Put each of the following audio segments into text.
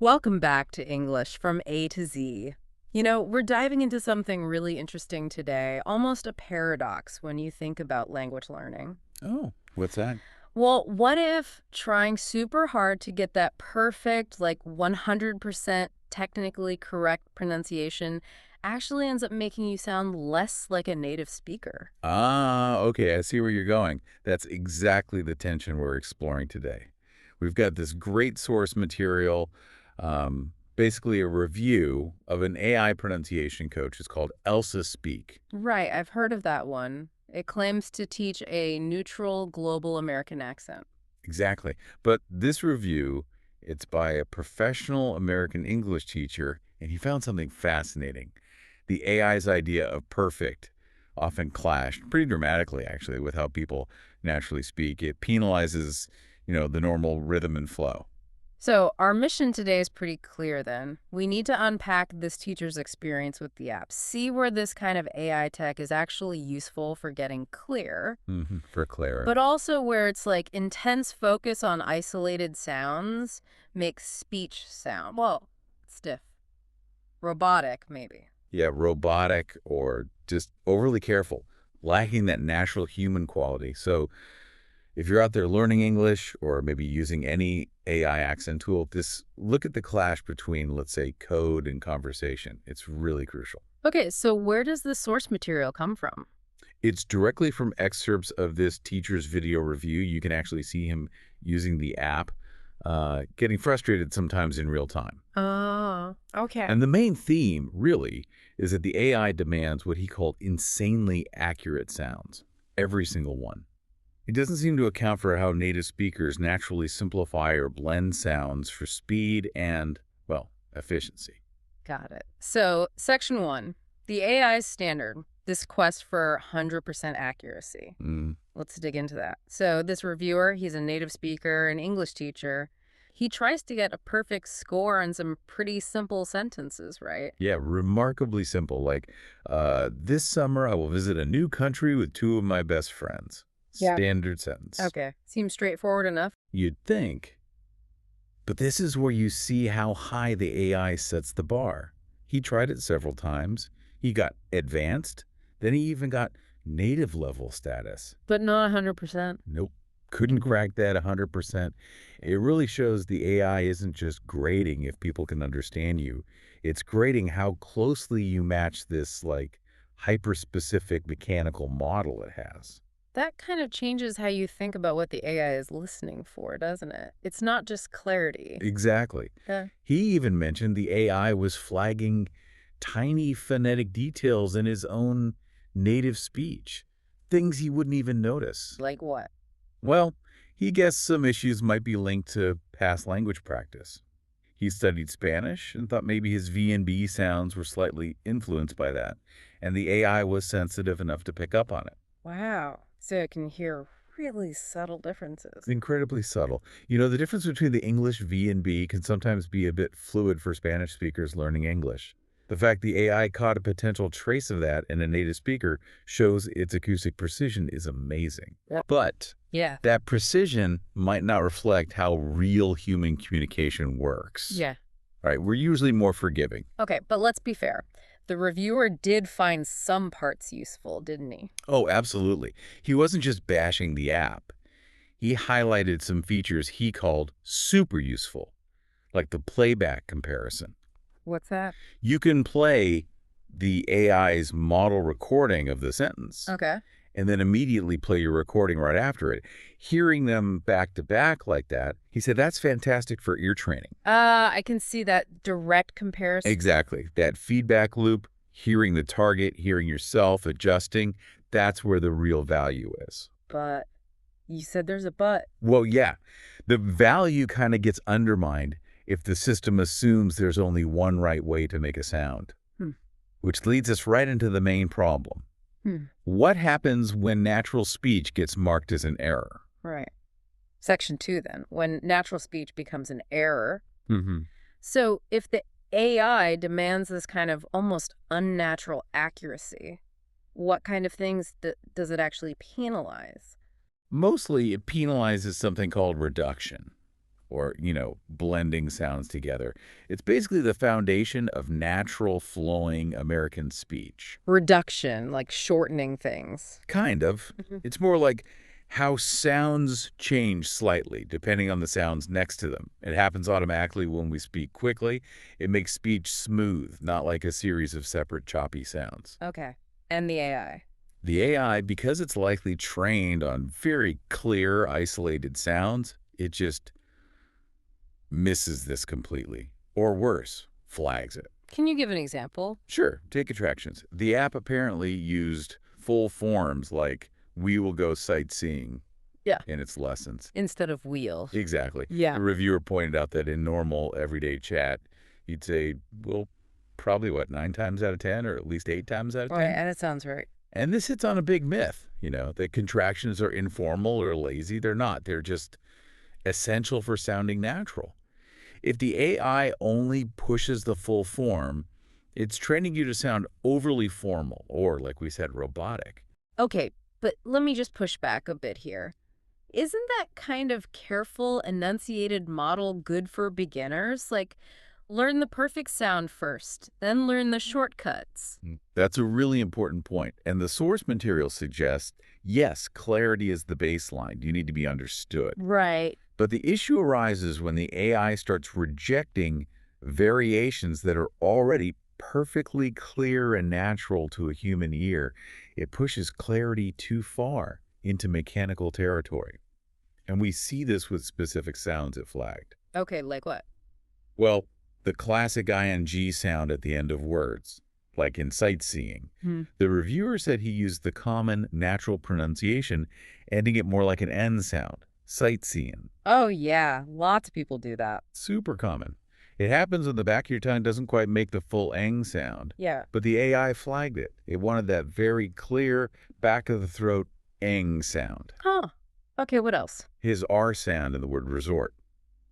Welcome back to English from A to Z. We're diving into something really interesting today, almost a paradox when you think about language learning. Oh, what's that? Well, what if trying super hard to get that perfect, like 100% technically correct pronunciation actually ends up making you sound less like a native speaker? Okay, I see where you're going. That's exactly the tension we're exploring today. We've got this great source material, basically a review of an AI pronunciation coach. It's called Elsa Speak. Right, I've heard of that one. It claims to teach a neutral global American accent. Exactly. But this review, it's by a professional American English teacher, and he found something fascinating. The AI's idea of perfect often clashed pretty dramatically, actually, with how people naturally speak. It penalizes, the normal rhythm and flow. So, our mission today is pretty clear then. We need to unpack this teacher's experience with the app, see where this kind of AI tech is actually useful for getting clear, For clarity. but also where it's like intense focus on isolated sounds makes speech sound, well, stiff, robotic, maybe. Yeah, robotic or just overly careful, lacking that natural human quality. So if you're out there learning English or maybe using any AI accent tool, just look at the clash between, let's say, code and conversation. It's really crucial. Okay, so where does the source material come from? It's directly from excerpts of this teacher's video review. You can actually see him using the app, getting frustrated sometimes in real time. Oh, okay. And the main theme, really, is that the AI demands what he called insanely accurate sounds, every single one. It doesn't seem to account for how native speakers naturally simplify or blend sounds for speed and, well, efficiency. Got it. So, section one, the AI's standard, this quest for 100% accuracy. Mm, Let's dig into that. So, this reviewer, he's a native speaker, an English teacher. He tries to get a perfect score on some pretty simple sentences, right? yeah, remarkably simple. Like, this summer I will visit a new country with two of my best friends. Yeah. Standard sentence. Okay. Seems straightforward enough. You'd think. But this is where you see how high the AI sets the bar. He tried it several times. He got advanced. Then he even got native level status. But not 100%. Nope. Couldn't crack that 100%. It really shows the AI isn't just grading if people can understand you. It's grading how closely you match this, like, hyper-specific mechanical model it has. That kind of changes how you think about what the AI is listening for, doesn't it? It's not just clarity. Exactly. Yeah. He even mentioned the AI was flagging tiny phonetic details in his own native speech, things he wouldn't even notice. Like what? Well, he guessed some issues might be linked to past language practice. He studied Spanish and thought maybe his V and B sounds were slightly influenced by that, and the AI was sensitive enough to pick up on it. Wow. So it can hear really subtle differences. Incredibly subtle. The difference between the English V and B can sometimes be a bit fluid for Spanish speakers learning English. The fact the AI caught a potential trace of that in a native speaker shows its acoustic precision is amazing. Yep. But Yeah. that precision might not reflect how real human communication works. Yeah. All right, we're usually more forgiving. Okay, but let's be fair. The reviewer did find some parts useful, didn't he? Oh, absolutely. He wasn't just bashing the app. He highlighted some features he called super useful, like the playback comparison. What's that? You can play the AI's model recording of the sentence Okay. and then immediately play your recording right after it. Hearing them back to back like that, he said that's fantastic for ear training. I can see that direct comparison. Exactly. That feedback loop, hearing the target, hearing yourself, adjusting, that's where the real value is. But you said there's a but. Well, yeah, the value kind of gets undermined if the system assumes there's only one right way to make a sound, Hmm. which leads us right into the main problem. Hmm. What happens when natural speech gets marked as an error? Right. Section two, then, when natural speech becomes an error. Mm-hmm. So if the AI demands this kind of almost unnatural accuracy, what kind of things does it actually penalize? Mostly, it penalizes something called reduction, or, blending sounds together. It's basically the foundation of natural flowing American speech. Reduction, like shortening things. Kind of. Mhm. It's more like how sounds change slightly depending on the sounds next to them. It happens automatically when we speak quickly. It makes speech smooth, not like a series of separate choppy sounds. Okay. And the AI. The AI, because it's likely trained on very clear, isolated sounds, it just misses this completely. Or worse, flags it. Can you give an example? Sure, take attractions. The app apparently used full forms like "we will go sightseeing" Yeah. in its lessons. Instead of wheel. Exactly. Yeah. The reviewer pointed out that in normal, everyday chat, you'd say, well, probably, 9 times out of 10, or at least 8 times out of Right, 10? and it sounds right. And this hits on a big myth, that contractions are informal or lazy. They're not. They're just essential for sounding natural. If the AI only pushes the full form, it's training you to sound overly formal or, like we said, robotic. Okay, but let me just push back a bit here. Isn't that kind of careful, enunciated model good for beginners? Like, learn the perfect sound first, then learn the shortcuts. That's a really important point. And the source material suggests, yes, clarity is the baseline. You need to be understood. Right. But the issue arises when the AI starts rejecting variations that are already perfectly clear and natural to a human ear. It pushes clarity too far into mechanical territory. And we see this with specific sounds it flagged. Okay, like what? Well, the classic ing sound at the end of words, like in sightseeing. Hmm. The reviewer said he used the common natural pronunciation, ending it more like an N sound, sightseeing. Oh, yeah. Lots of people do that. Super common. It happens when the back of your tongue doesn't quite make the full eng sound, Yeah. but the AI flagged it. It wanted that very clear back of the throat eng sound. Huh. Okay, what else? His R sound in the word resort,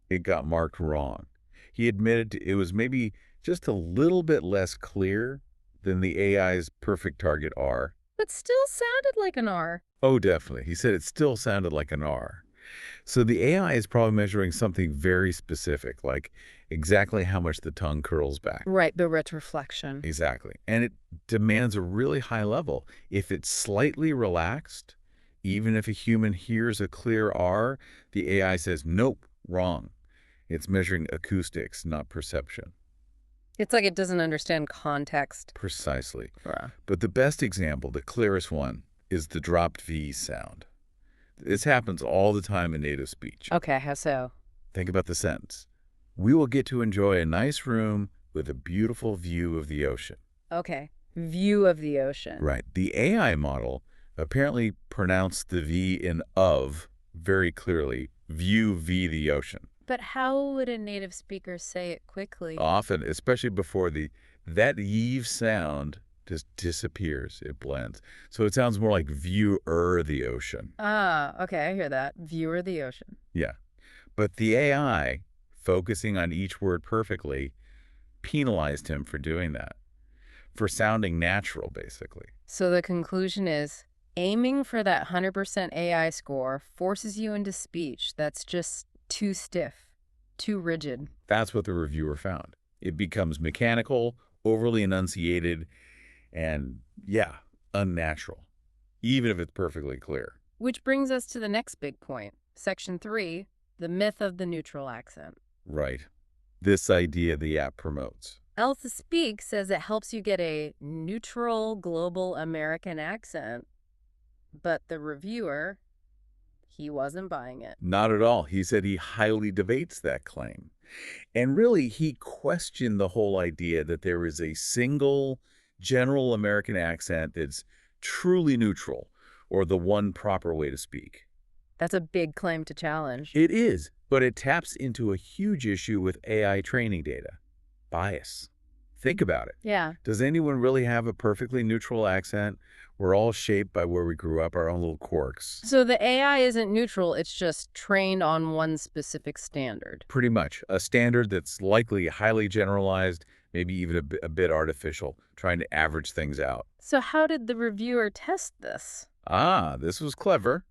it got marked wrong. He admitted it was maybe just a little bit less clear than the AI's perfect target R. But still sounded like an R. Oh, definitely. He said it still sounded like an R. So the AI is probably measuring something very specific, like exactly how much the tongue curls back. Right, the retroflexion. Exactly. And it demands a really high level. If it's slightly relaxed, even if a human hears a clear R, the AI says, nope, wrong. It's measuring acoustics, not perception. It's like it doesn't understand context. Precisely. Bruh. But the best example, the clearest one, is the dropped V sound. This happens all the time in native speech. Okay, how so? Think about the sentence. We will get to enjoy a nice room with a beautiful view of the ocean. Okay, view of the ocean. Right. The AI model apparently pronounced the V in of very clearly, view V the ocean. But how would a native speaker say it quickly? Often, especially before that yeave sound just disappears. It blends. So it sounds more like viewer the ocean. Ah, okay, I hear that. Viewer the ocean. Yeah. But the AI, focusing on each word perfectly, penalized him for doing that, for sounding natural, basically. So the conclusion is, aiming for that 100% AI score forces you into speech that's just too stiff, too rigid. That's what the reviewer found. It becomes mechanical, overly enunciated, and, yeah, unnatural, even if it's perfectly clear. Which brings us to the next big point. Section 3, the myth of the neutral accent. Right. This idea the app promotes. Elsa Speak says it helps you get a neutral global American accent, but the reviewer, he wasn't buying it. Not at all. He said he highly debates that claim. And really, he questioned the whole idea that there is a single general American accent that's truly neutral, or the one proper way to speak. That's a big claim to challenge. It is, but it taps into a huge issue with AI training data. Bias. Think about it. Yeah. Does anyone really have a perfectly neutral accent? We're all shaped by where we grew up, our own little quirks. So the AI isn't neutral, it's just trained on one specific standard. Pretty much. A standard that's likely highly generalized, maybe even a bit artificial, trying to average things out. So how did the reviewer test this? Ah, this was clever.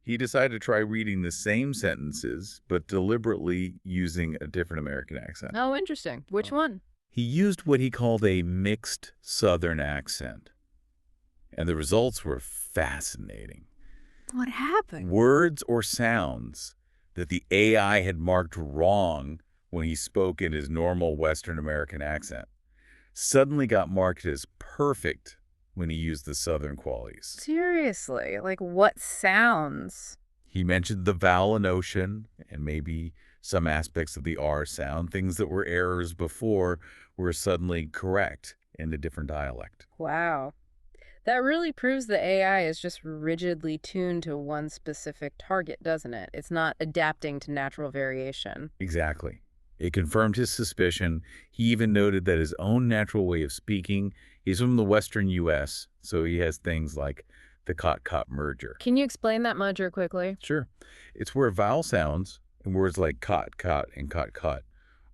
He decided to try reading the same sentences, but deliberately using a different American accent. Oh, interesting. Which one? He used what he called a mixed Southern accent, and the results were fascinating. What happened? Words or sounds that the AI had marked wrong when he spoke in his normal Western American accent suddenly got marked as perfect when he used the Southern qualities. Seriously, like what sounds? He mentioned the vowel in ocean and maybe some aspects of the R sound. Things that were errors before were suddenly correct in a different dialect. Wow. That really proves the AI is just rigidly tuned to one specific target, doesn't it? It's not adapting to natural variation. Exactly. It confirmed his suspicion. He even noted that his own natural way of speaking, he's from the western U.S., so he has things like the cot-cot merger. Can you explain that merger quickly? Sure. It's where vowel sounds and words like cot, cot, and cot, cot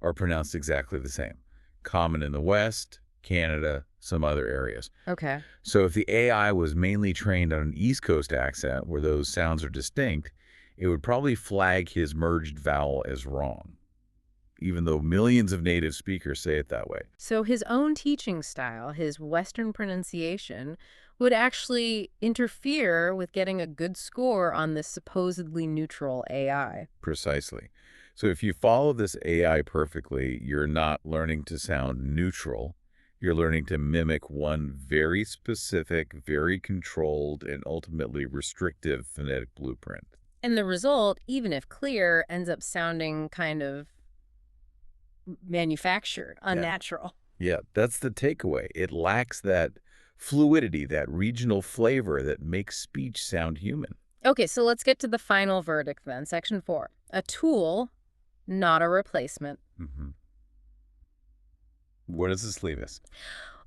are pronounced exactly the same. Common in the West, Canada, some other areas. Okay. So if the AI was mainly trained on an East Coast accent where those sounds are distinct, it would probably flag his merged vowel as wrong, even though millions of native speakers say it that way. So his own teaching style, his Western pronunciation, would actually interfere with getting a good score on this supposedly neutral AI. Precisely. So if you follow this AI perfectly, you're not learning to sound neutral. You're learning to mimic one very specific, very controlled, and ultimately restrictive phonetic blueprint. And the result, even if clear, ends up sounding kind of manufactured, Yeah. unnatural. Yeah, that's the takeaway. It lacks that fluidity, that regional flavor that makes speech sound human. Okay, so let's get to the final verdict then. Section 4. A tool, not a replacement. Hmm. Where does this leave us?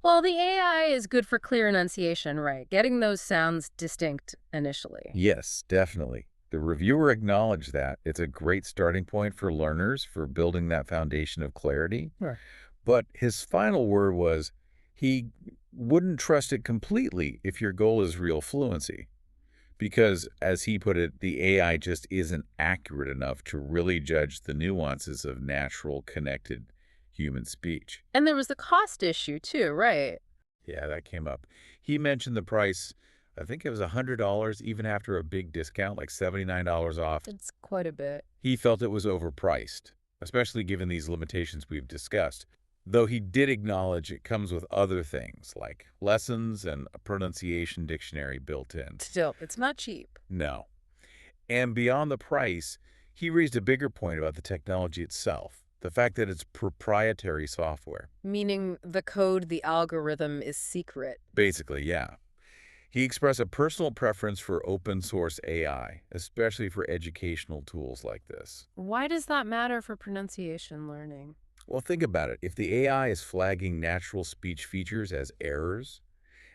Well, the AI is good for clear enunciation, right? Getting those sounds distinct initially. Yes, definitely. The reviewer acknowledged that. It's a great starting point for learners for building that foundation of clarity. Right. But his final word was he wouldn't trust it completely if your goal is real fluency. Because, as he put it, the AI just isn't accurate enough to really judge the nuances of natural, connected human speech. And there was the cost issue too, right? Yeah, that came up. He mentioned the price, I think it was $100, even after a big discount, like $79 off. It's quite a bit. He felt it was overpriced, especially given these limitations we've discussed. Though he did acknowledge it comes with other things, like lessons and a pronunciation dictionary built in. Still, it's not cheap. No. And beyond the price, he raised a bigger point about the technology itself, the fact that it's proprietary software. Meaning the code, the algorithm is secret. Basically, yeah. He expressed a personal preference for open source AI, especially for educational tools like this. Why does that matter for pronunciation learning? Well, think about it. If the AI is flagging natural speech features as errors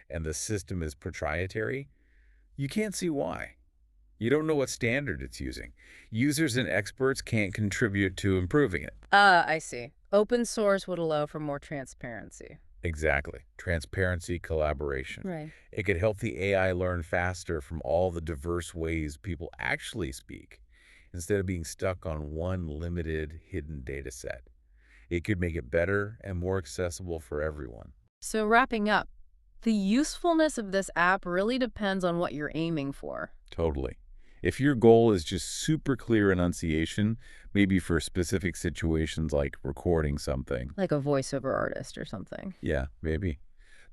and the system is proprietary, you can't see why. You don't know what standard it's using. Users and experts can't contribute to improving it. I see. Open source would allow for more transparency. Exactly. Transparency, collaboration. Right. It could help the AI learn faster from all the diverse ways people actually speak, instead of being stuck on one limited, hidden data set. It could make it better and more accessible for everyone. So wrapping up, the usefulness of this app really depends on what you're aiming for. Totally. If your goal is just super clear enunciation, maybe for specific situations like recording something, Like a voiceover artist or something. yeah, maybe,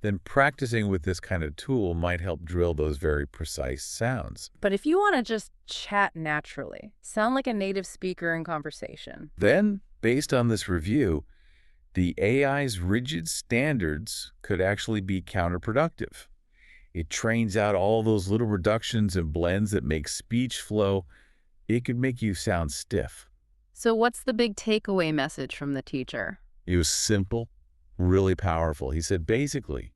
then practicing with this kind of tool might help drill those very precise sounds. But if you want to just chat naturally, sound like a native speaker in conversation. Then, based on this review, the AI's rigid standards could actually be counterproductive. It trains out all those little reductions and blends that make speech flow. It could make you sound stiff. So what's the big takeaway message from the teacher? It was simple, really powerful. He said, basically,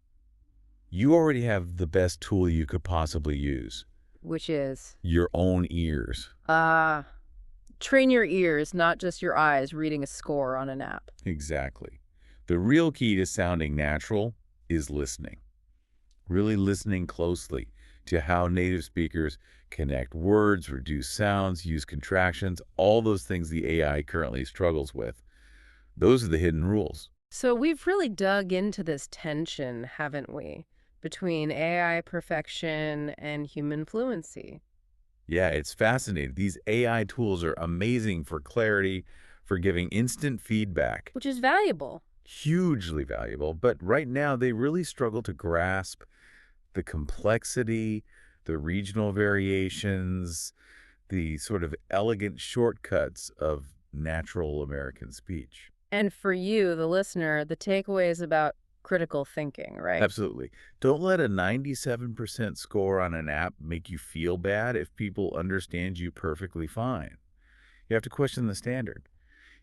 you already have the best tool you could possibly use, Which is, your own ears. train your ears, not just your eyes, reading a score on an app. Exactly. The real key to sounding natural is listening. Really listening closely, to how native speakers connect words, reduce sounds, use contractions, all those things the AI currently struggles with. Those are the hidden rules. So we've really dug into this tension, haven't we, between AI perfection and human fluency, Yeah, it's fascinating. These AI tools are amazing for clarity, for giving instant feedback. which is valuable. Hugely valuable, but right now they really struggle to grasp the complexity, the regional variations, the sort of elegant shortcuts of natural American speech. And for you, the listener, the takeaway is about critical thinking, right? Absolutely. Don't let a 97% score on an app make you feel bad if people understand you perfectly fine. You have to question the standard.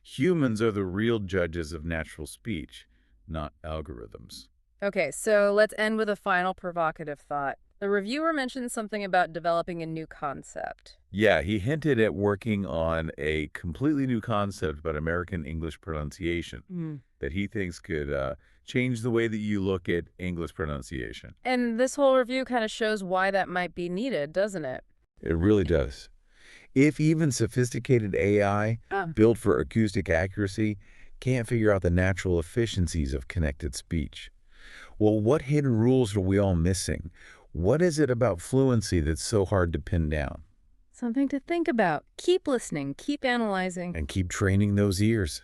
Humans are the real judges of natural speech, not algorithms. Okay, so let's end with a final provocative thought. The reviewer mentioned something about developing a new concept. Yeah, he hinted at working on a completely new concept about American English pronunciation Mm. that he thinks could change the way that you look at English pronunciation. And this whole review kind of shows why that might be needed, doesn't it? It really does. If even sophisticated AI built for acoustic accuracy can't figure out the natural efficiencies of connected speech, well, what hidden rules are we all missing? What is it about fluency that's so hard to pin down? Something to think about. Keep listening, keep analyzing. And keep training those ears.